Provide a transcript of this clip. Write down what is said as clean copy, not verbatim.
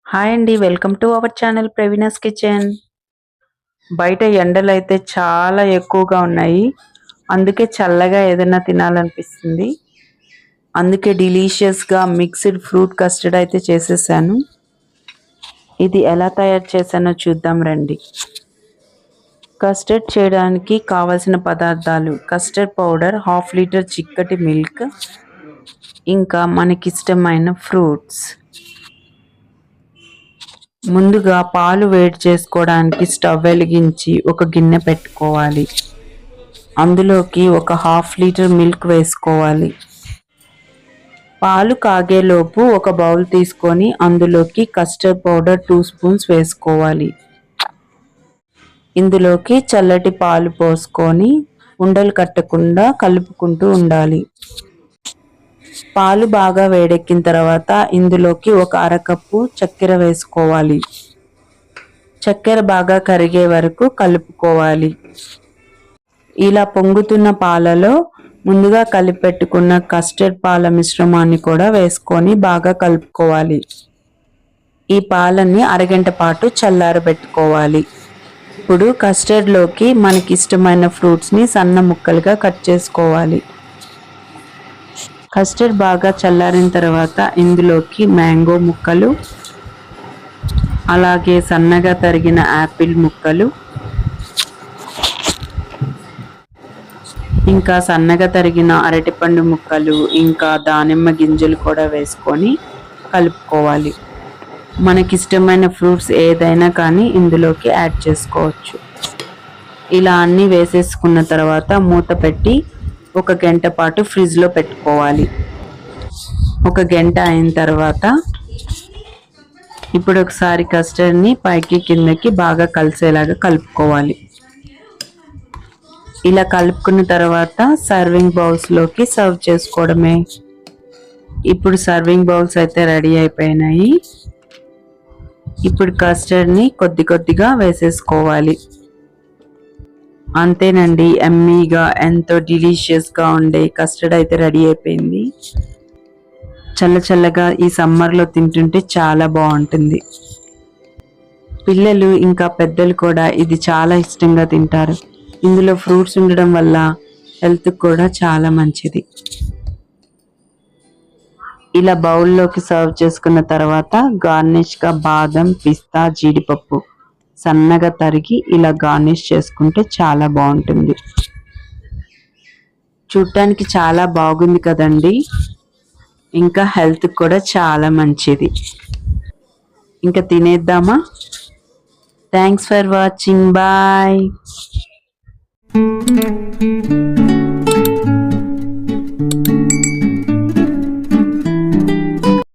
Hi అండి, welcome to our channel Praveena's kitchen. బయట ఎండలు అయితే చాలా ఎక్కువగా ఉన్నాయి. అందుకే చల్లగా ఏదైనా తినాలనిపిస్తుంది. అందుకే డిలీషియస్గా మిక్స్డ్ ఫ్రూట్ కస్టర్డ్ అయితే చేసేసాను. ఇది ఎలా తయారు చేశానో చూద్దాం రండి. కస్టర్డ్ చేయడానికి కావలసిన పదార్థాలు: కస్టర్డ్ పౌడర్, 1/2 లీటర్ చిక్కటి మిల్క్, ఇంకా మనకిష్టమైన ఫ్రూట్స్. ముందుగా పాలు వేడి చేసుకోవడానికి స్టవ్ వెలిగించి ఒక గిన్నె పెట్టుకోవాలి. అందులోకి ఒక 1/2 లీటర్ మిల్క్ వేసుకోవాలి. పాలు కాగేలోపు ఒక బౌల్ తీసుకొని అందులోకి కస్టర్డ్ పౌడర్ 2 స్పూన్స్ వేసుకోవాలి. ఇందులోకి చల్లటి పాలు పోసుకొని ఉండలు కట్టకుండా కలుపుకుంటూ ఉండాలి. పాలు బాగా వేడెక్కిన తర్వాత ఇందులోకి ఒక అరకప్పు చక్కెర వేసుకోవాలి. చక్కెర బాగా కరిగే వరకు కలుపుకోవాలి. ఇలా పొంగుతున్న పాలలో ముందుగా కలిపెట్టుకున్న కస్టర్డ్ పాల మిశ్రమాన్ని కూడా వేసుకొని బాగా కలుపుకోవాలి. ఈ పాలని అరగంట పాటు చల్లారబెట్టుకోవాలి. ఇప్పుడు కస్టర్డ్లోకి మనకి ఇష్టమైన ఫ్రూట్స్ని సన్న ముక్కలుగా కట్ చేసుకోవాలి. కస్టర్డ్ బాగా చల్లారిన తర్వాత ఇందులోకి మ్యాంగో ముక్కలు, అలాగే సన్నగా తరిగిన యాపిల్ ముక్కలు, ఇంకా సన్నగా తరిగిన అరటిపండు ముక్కలు, ఇంకా దానిమ్మ గింజలు కూడా వేసుకొని కలుపుకోవాలి. మనకిష్టమైన ఫ్రూట్స్ ఏదైనా కానీ ఇందులోకి యాడ్ చేసుకోవచ్చు. ఇలా అన్నీ వేసేసుకున్న తర్వాత మూత పెట్టి 1 గంట పాటు ఫ్రిడ్జ్లో పెట్టుకోవాలి. 1 గంట అయిన తర్వాత ఇప్పుడు ఒకసారి కస్టర్డ్ని పైకి కిందకి బాగా కలిసేలాగా కలుపుకోవాలి. ఇలా కలుపుకున్న తర్వాత సర్వింగ్ బౌల్స్లోకి సర్వ్ చేసుకోవడమే. ఇప్పుడు సర్వింగ్ బౌల్స్ అయితే రెడీ అయిపోయినాయి. ఇప్పుడు కస్టర్డ్ని కొద్ది కొద్దిగా వేసేసుకోవాలి. అంతేనండి, ఎమ్మీగా ఎంతో డిలీషియస్గా ఉండే కస్టర్డ్ అయితే రెడీ అయిపోయింది. చల్ల చల్లగా ఈ సమ్మర్లో తింటుంటే చాలా బాగుంటుంది. పిల్లలు ఇంకా పెద్దలు కూడా ఇది చాలా ఇష్టంగా తింటారు. ఇందులో ఫ్రూట్స్ ఉండడం వల్ల హెల్త్కి కూడా చాలా మంచిది. ఇలా బౌల్లోకి సర్వ్ చేసుకున్న తర్వాత గార్నిష్గా బాదం, పిస్తా, జీడిపప్పు సన్నగా తరిగి ఇలా గార్నిష్ చేసుకుంటే చాలా బాగుంటుంది. చూడటానికి చాలా బాగుంది కదండి. ఇంకా హెల్త్ కూడా చాలా మంచిది. ఇంకా తినేద్దామా? Thanks for watching. బాయ్.